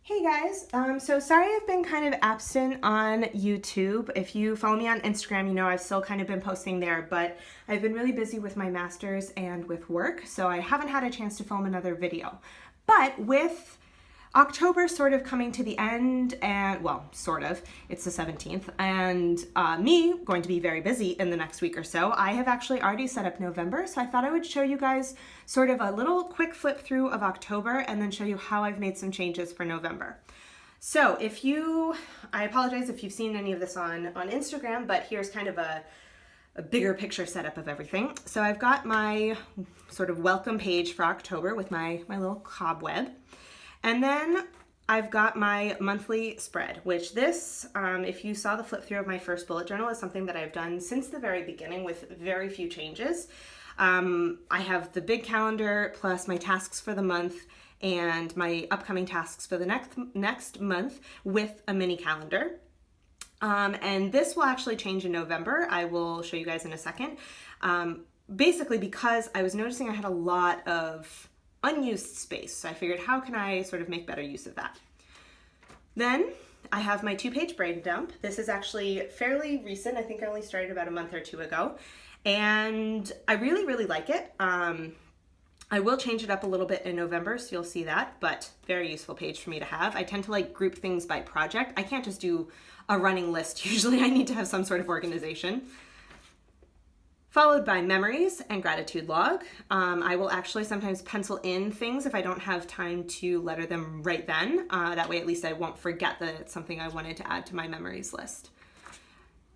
Hey guys, so sorry I've been kind of absent on YouTube. If you follow me on Instagram, you know I've still kind of been posting there, but I've been really busy with my master's and with work, so I haven't had a chance to film another video. But with October sort of coming to the end, and well, sort of, it's the 17th, and me going to be very busy in the next week or so, I have actually already set up November, so I thought I would show you guys sort of a little quick flip through of October and then show you how I've made some changes for November. So I apologize if you've seen any of this on Instagram, but here's kind of a bigger picture setup of everything. So I've got my sort of welcome page for October with my little cobweb. And then I've got my monthly spread, which this, if you saw the flip through of my first bullet journal, is something that I've done since the very beginning with very few changes. I have the big calendar plus my tasks for the month and my upcoming tasks for the next month with a mini calendar. And this will actually change in November. I will show you guys in a second. Basically because I was noticing I had a lot of unused space. So I figured, how can I sort of make better use of that? Then I have my 2-page brain dump. This is actually fairly recent. I think I only started about a month or two ago. And I really, really like it. I will change it up a little bit in November, so you'll see that, but very useful page for me to have. I tend to like group things by project. I can't just do a running list. Usually I need to have some sort of organization. Followed by memories and gratitude log. I will actually sometimes pencil in things if I don't have time to letter them right then. That way at least I won't forget that it's something I wanted to add to my memories list.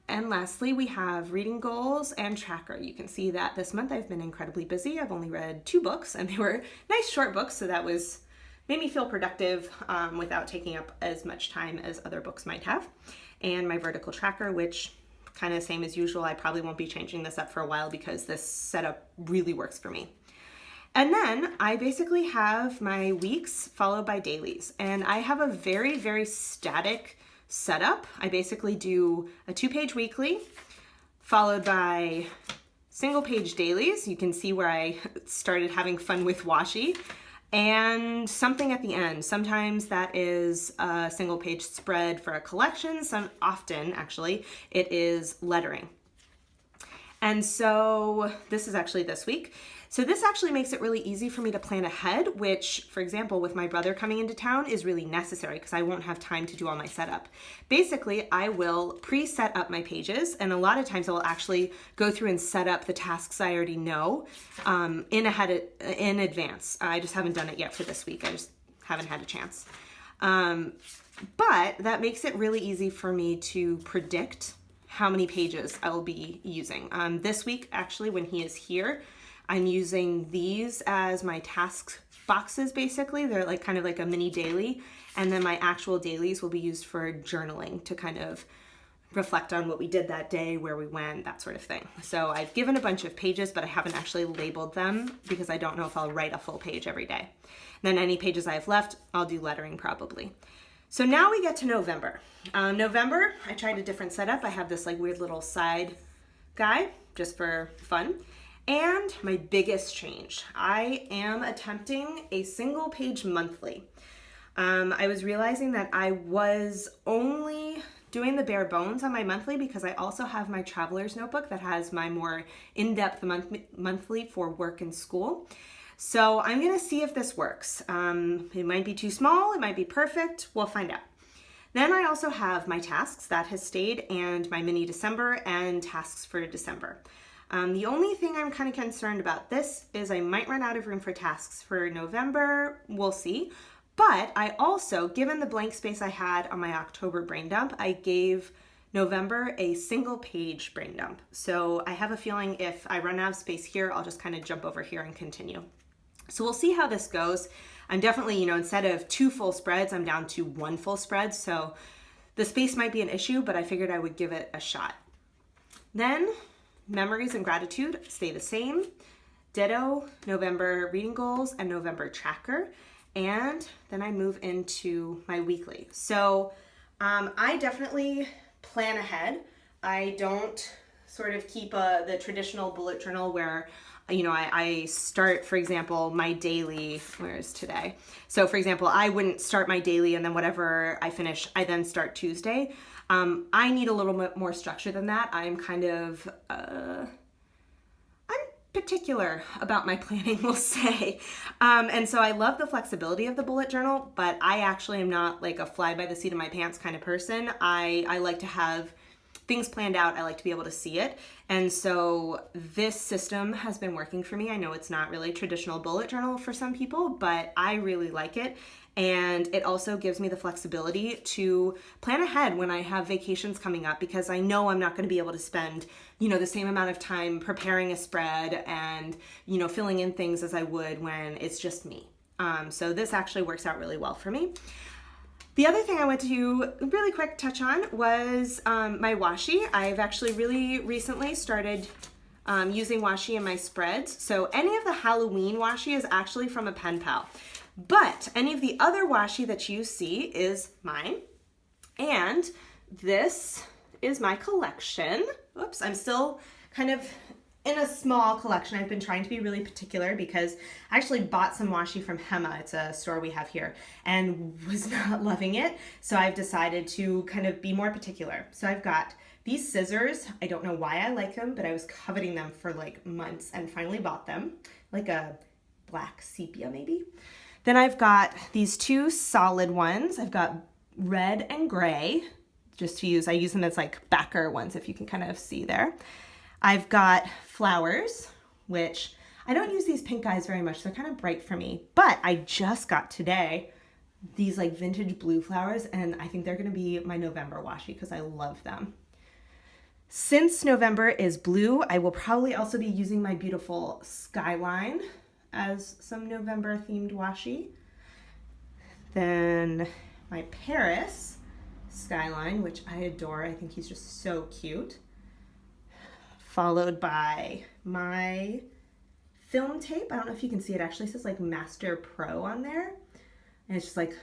And lastly, we have reading goals and tracker. You can see that this month I've been incredibly busy. I've only read 2 books and they were nice short books, so that made me feel productive without taking up as much time as other books might have. And my vertical tracker, which kind of same as usual. I probably won't be changing this up for a while because this setup really works for me. And then I basically have my weeks followed by dailies. And I have a very, very static setup. I basically do a 2-page weekly followed by single-page dailies. You can see where I started having fun with Washi. And something at the end. Sometimes that is a single-page spread for a collection. Often, actually, it is lettering. And so this is actually this week. So this actually makes it really easy for me to plan ahead, which, for example, with my brother coming into town is really necessary because I won't have time to do all my setup. Basically, I will pre-set up my pages, and a lot of times I will actually go through and set up the tasks I already know in advance. I just haven't done it yet for this week. I just haven't had a chance. But that makes it really easy for me to predict how many pages I will be using. This week, actually, when he is here, I'm using these as my task boxes, basically. They're like kind of like a mini daily. And then my actual dailies will be used for journaling to kind of reflect on what we did that day, where we went, that sort of thing. So I've given a bunch of pages, but I haven't actually labeled them because I don't know if I'll write a full page every day. And then any pages I have left, I'll do lettering probably. So now we get to November. November, I tried a different setup. I have this like weird little side guy just for fun. And my biggest change, I am attempting a single-page monthly. I was realizing that I was only doing the bare bones on my monthly because I also have my traveler's notebook that has my more in-depth monthly for work and school. So I'm gonna see if this works. It might be too small, it might be perfect, we'll find out. Then I also have my tasks that has stayed and my mini December and tasks for December. The only thing I'm kind of concerned about this is I might run out of room for tasks for November, we'll see. But I also, given the blank space I had on my October brain dump, I gave November a single-page brain dump. So I have a feeling if I run out of space here, I'll just kind of jump over here and continue. So we'll see how this goes. I'm definitely, instead of 2 full spreads, I'm down to 1 full spread. So the space might be an issue, but I figured I would give it a shot. Then memories and gratitude stay the same. Ditto, November reading goals and November tracker. And then I move into my weekly. So I definitely plan ahead. I don't sort of keep the traditional bullet journal where You know, I start, for example, my daily, where is today? So for example, I wouldn't start my daily and then whatever I finish, I then start Tuesday. I need a little bit more structure than that. I'm kind of, I'm particular about my planning, we'll say. And so I love the flexibility of the bullet journal, but I actually am not like a fly by the seat of my pants kind of person. I like to have things planned out. I like to be able to see it. And so this system has been working for me. I know it's not really traditional bullet journal for some people, but I really like it. And it also gives me the flexibility to plan ahead when I have vacations coming up, because I know I'm not going to be able to spend, you know, the same amount of time preparing a spread and, you know, filling in things as I would when it's just me. So this actually works out really well for me. The other thing I want to really quick touch on was my washi. I've actually really recently started using washi in my spreads. So any of the Halloween washi is actually from a pen pal, but any of the other washi that you see is mine. And this is my collection. Oops, I'm still kind of in a small collection. I've been trying to be really particular because I actually bought some washi from Hema. It's a store we have here, and was not loving it. So I've decided to kind of be more particular. So I've got these scissors. I don't know why I like them, but I was coveting them for like months and finally bought them, like a black sepia maybe. Then I've got these two solid ones. I've got red and gray just to use. I use them as like backer ones, if you can kind of see there. I've got flowers, which I don't use these pink guys very much. They're kind of bright for me, but I just got today these like vintage blue flowers, and I think they're going to be my November washi because I love them. Since November is blue, I will probably also be using my beautiful Skyline as some November themed washi. Then my Paris Skyline, which I adore. I think he's just so cute. Followed by my film tape. I don't know if you can see it. Actually says like Master Pro on there. And it's just like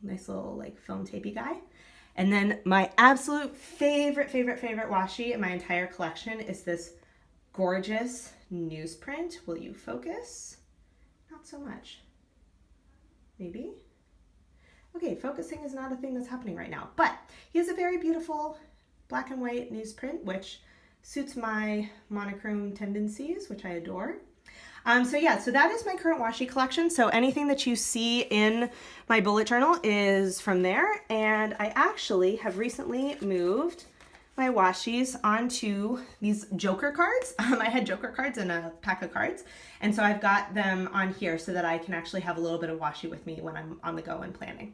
nice little like film tapey guy. And then my absolute favorite washi in my entire collection is this gorgeous newsprint. Will you focus? Not so much. Maybe? Okay, focusing is not a thing that's happening right now. But he has a very beautiful black and white newsprint, which suits my monochrome tendencies, which I adore. So that is my current washi collection. So anything that you see in my bullet journal is from there. And I actually have recently moved my washis onto these Joker cards. I had Joker cards in a pack of cards. And so I've got them on here so that I can actually have a little bit of washi with me when I'm on the go and planning.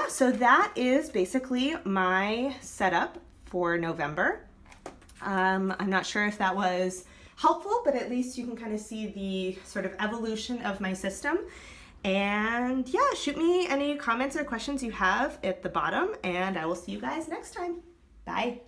So that is basically my setup for November. I'm not sure if that was helpful, but at least you can kind of see the sort of evolution of my system. And yeah, shoot me any comments or questions you have at the bottom, and I will see you guys next time. Bye.